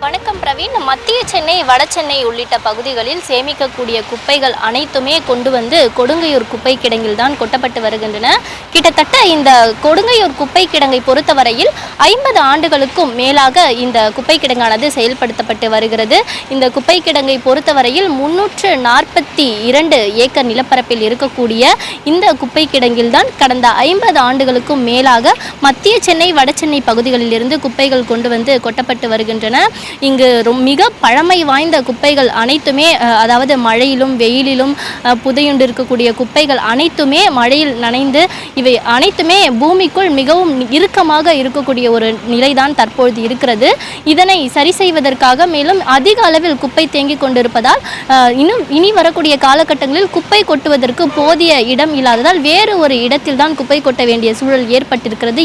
வணக்கம் பிரவீன். மத்திய சென்னை, வட சென்னை உள்ளிட்ட பகுதிகளில் சேமிக்கக்கூடிய குப்பைகள் அனைத்துமே கொண்டு வந்து கொடுங்கையூர் குப்பை கிடங்கில் தான் கொட்டப்பட்டு வருகின்றன. கிட்டத்தட்ட இந்த கொடுங்கையூர் குப்பை கிடங்கை பொறுத்தவரையில் 50 ஆண்டுகளுக்கும் மேலாக இந்த குப்பை கிடங்கானது செயல்படுத்தப்பட்டு வருகிறது. இந்த குப்பை கிடங்கை பொறுத்தவரையில் 342 ஏக்கர் நிலப்பரப்பில் இருக்கக்கூடிய இந்த குப்பை கிடங்கில் தான் கடந்த 50 ஆண்டுகளுக்கும் மேலாக மத்திய சென்னை, வட சென்னை பகுதிகளில் இருந்து குப்பைகள் கொண்டு வந்து கொட்டப்பட்டு வருகின்றன. இங்கு மிக பழமை வாய்ந்த குப்பைகள் அனைத்துமே, அதாவது மழையிலும் வெயிலிலும் புதையுண்டு இருக்கக்கூடிய குப்பைகள் அனைத்துமே மழையில் நனைந்து இவை அனைத்துமே பூமிக்குள் மிகவும் இறுக்கமாக இருக்கக்கூடிய ஒரு நிலைதான் தற்பொழுது இருக்கிறது. இதனை சரி செய்வதற்காக மேலும் அதிக அளவில் குப்பை தேங்கி கொண்டிருப்பதால் இனி வரக்கூடிய காலகட்டங்களில் குப்பை கொட்டுவதற்கு போதிய இடம் இல்லாததால் வேறு ஒரு இடத்தில் தான் குப்பை கொட்ட வேண்டிய சூழல் ஏற்பட்டிருக்கிறது.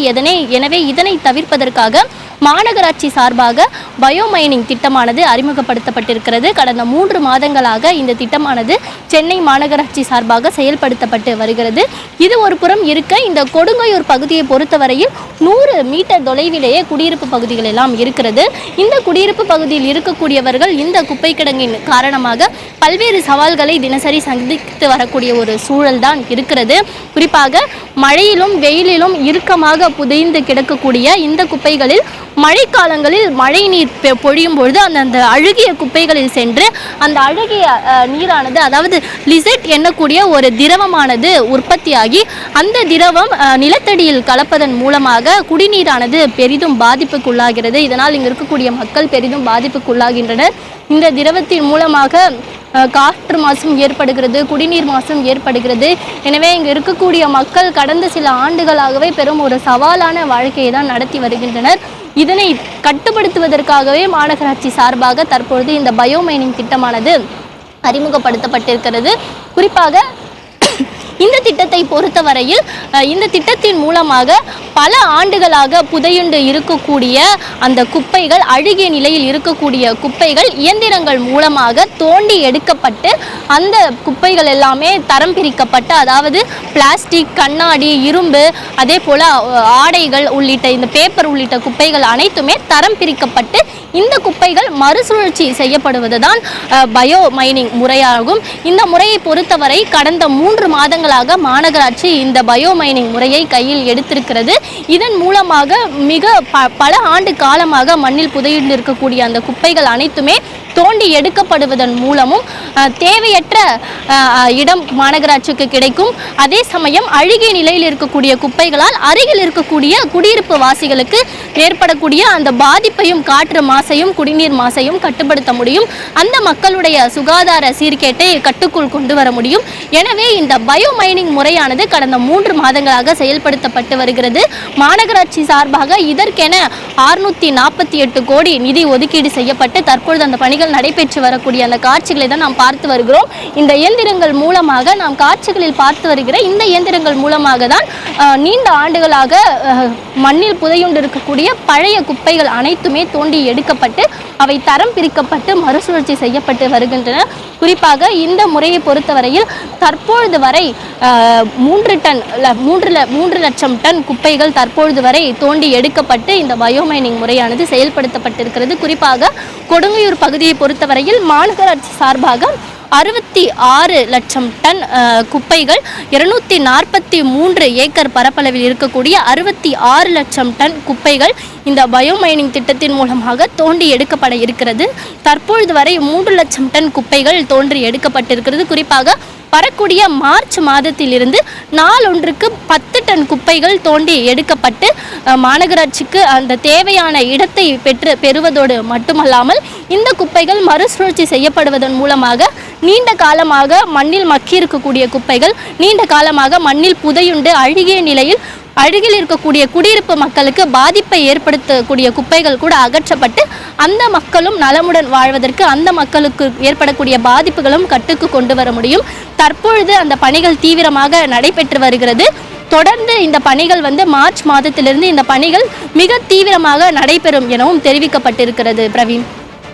எனவே இதனை தவிர்ப்பதற்காக மாநகராட்சி சார்பாக பயோமைனிங் திட்டமானது அறிமுகப்படுத்தப்பட்டிருக்கிறது. கடந்த 3 மாதங்களாக இந்த திட்டமானது சென்னை மாநகராட்சி சார்பாக செயல்படுத்தப்பட்டு வருகிறது. இது ஒரு புறம் இருக்க, இந்த கொடுங்கையூர் பகுதியை பொறுத்தவரையில் 100 மீட்டர் தொலைவிலேயே குடியிருப்பு பகுதிகள் எல்லாம் இருக்கிறது. இந்த குடியிருப்பு பகுதியில் இருக்கக்கூடியவர்கள் இந்த குப்பை கிடங்கின் காரணமாக பல்வேறு சவால்களை தினசரி சந்தித்து வரக்கூடிய ஒரு சூழல் தான் இருக்கிறது. குறிப்பாக மழையிலும் வெயிலிலும் இறுக்கமாக புதைந்து கிடக்கக்கூடிய இந்த குப்பைகளில் மழைக்காலங்களில் மழை நீர் பொழியும் பொழுது அந்த அழுகிய குப்பைகளில் சென்று அந்த அழுகிய நீரானது, அதாவது லிசெட் எண்ணக்கூடிய ஒரு திரவமானது உற்பத்தியாகி அந்த திரவம் நிலத்தடியில் கலப்பதன் மூலமாக குடிநீரானது பெரிதும் பாதிப்புக்குள்ளாகிறது. இதனால் இங்கு இருக்கக்கூடிய மக்கள் பெரிதும் பாதிப்புக்குள்ளாகின்றனர். இந்த திரவத்தின் மூலமாக காற்று மாசும் ஏற்படுகிறது, குடிநீர் மாசும் ஏற்படுகிறது. எனவே இங்கு இருக்கக்கூடிய மக்கள் கடந்த சில ஆண்டுகளாகவே பெரும் ஒரு சவாலான வாழ்க்கையை தான் நடத்தி வருகின்றனர். இதனை கட்டுப்படுத்துவதற்காகவே மாநகராட்சி சார்பாக தற்பொழுது இந்த பயோமைனிங் திட்டமானது அறிமுகப்படுத்தப்பட்டிருக்கிறது. குறிப்பாக இந்த திட்டத்தை பொறுத்தவரையில் இந்த திட்டத்தின் மூலமாக பல ஆண்டுகளாக புதையுண்டு இருக்கக்கூடிய அந்த குப்பைகள், அழுகிய நிலையில் இருக்கக்கூடிய குப்பைகள் இயந்திரங்கள் மூலமாக தோண்டி எடுக்கப்பட்டு அந்த குப்பைகள் எல்லாமே தரம் பிரிக்கப்பட்டு, அதாவது பிளாஸ்டிக், கண்ணாடி, இரும்பு, அதே போல் ஆடைகள் உள்ளிட்ட இந்த பேப்பர் உள்ளிட்ட குப்பைகள் அனைத்துமே தரம் பிரிக்கப்பட்டு இந்த குப்பைகள் மறுசுழற்சி செய்யப்படுவது தான் பயோ மைனிங் முறையாகும். இந்த முறையை பொறுத்தவரை கடந்த 3 மாதங்களாக மாநகராட்சி இந்த பயோ மைனிங் முறையை கையில் எடுத்திருக்கிறது. இதன் மூலமாக மிக பல ஆண்டு காலமாக மண்ணில் புதையுண்டு இருக்கக்கூடிய அந்த குப்பைகள் அனைத்துமே தோண்டி எடுக்கப்படுவதன் மூலமும் தேவையற்ற இடம் மாநகராட்சிக்கு கிடைக்கும். அதே சமயம் அழுகிய நிலையில் இருக்கக்கூடிய குப்பைகளால் அருகில் இருக்கக்கூடிய குடியிருப்பு வாசிகளுக்கு ஏற்படக்கூடிய அந்த பாதிப்பையும், காற்று மாசையும் குடிநீர் மாசையும் கட்டுப்படுத்த முடியும். அந்த மக்களுடைய சுகாதார சீர்கேட்டை கட்டுக்குள் கொண்டு வர முடியும். எனவே இந்த பயோ மைனிங் முறையானது கடந்த 3 மாதங்களாக செயல்படுத்தப்பட்டு வருகிறது. மாநகராட்சி சார்பாக இதற்கென 648 கோடி நிதி ஒதுக்கீடு செய்யப்பட்டு தற்பொழுது அந்த பணிகள் நடைபெற்று வரக்கூடிய அந்த காட்சிகளை தான் நாம் பார்த்து வருகிறோம். இந்த இயந்திரங்கள் மூலமாக நாம் காட்சிகளில் பார்த்து வருகிற இந்த இயந்திரங்கள் மூலமாக தான் நீண்ட ஆண்டுகளாக மண்ணில் புதையுண்டு இருக்கக்கூடிய பழைய குப்பைகள் அனைத்துமே தோண்டி எடுக்கப்பட்டு அவை தரம் பிரிக்கப்பட்டு மறுசுழற்சி செய்யப்பட்டு வருகின்றன. குறிப்பாக இந்த முறையை பொறுத்தவரையில் தற்பொழுது வரை 3 லட்சம் டன் குப்பைகள் தற்பொழுது வரை தோண்டி எடுக்கப்பட்டு இந்த பயோமைனிங் முறையானது செயல்படுத்தப்பட்டிருக்கிறது. குறிப்பாக கொடுங்கையூர் பகுதியை பொறுத்தவரையில் மாநகராட்சி சார்பாக 66 லட்சம் டன் குப்பைகள் 243 ஏக்கர் பரப்பளவில் இருக்கக்கூடிய 66 லட்சம் டன் குப்பைகள் இந்த பயோமைனிங் திட்டத்தின் மூலமாக தோண்டி எடுக்கப்பட இருக்கிறது. தற்பொழுது வரை 3 லட்சம் டன் குப்பைகள் தோண்டி எடுக்கப்பட்டிருக்கிறது. குறிப்பாக வரக்கூடிய மார்ச் மாதத்திலிருந்து நாளொன்றுக்கு 10 டன் குப்பைகள் தோண்டி எடுக்கப்பட்டு மாநகராட்சிக்கு அந்த தேவையான இடத்தை பெறுவதோடு மட்டுமல்லாமல் இந்த குப்பைகள் மறுசுழற்சி செய்யப்படுவதன் மூலமாக நீண்ட காலமாக மண்ணில் மக்கி இருக்கக்கூடிய குப்பைகள், நீண்ட காலமாக மண்ணில் புதையுண்டு அழுகிய நிலையில் அருகில் இருக்கக்கூடிய குடியிருப்பு மக்களுக்கு பாதிப்பை ஏற்படுத்தக்கூடிய குப்பைகள் கூட அகற்றப்பட்டு அந்த மக்களும் நலமுடன் வாழ்வதற்கு, அந்த மக்களுக்கு ஏற்படக்கூடிய பாதிப்புகளும் கட்டுக்கு கொண்டு வர முடியும். தற்பொழுது அந்த பணிகள் தீவிரமாக நடைபெற்று வருகிறது. தொடர்ந்து இந்த பணிகள் மார்ச் மாதத்திலிருந்து இந்த பணிகள் மிக தீவிரமாக நடைபெறும் எனவும் தெரிவிக்கப்பட்டிருக்கிறது. பிரவீன்.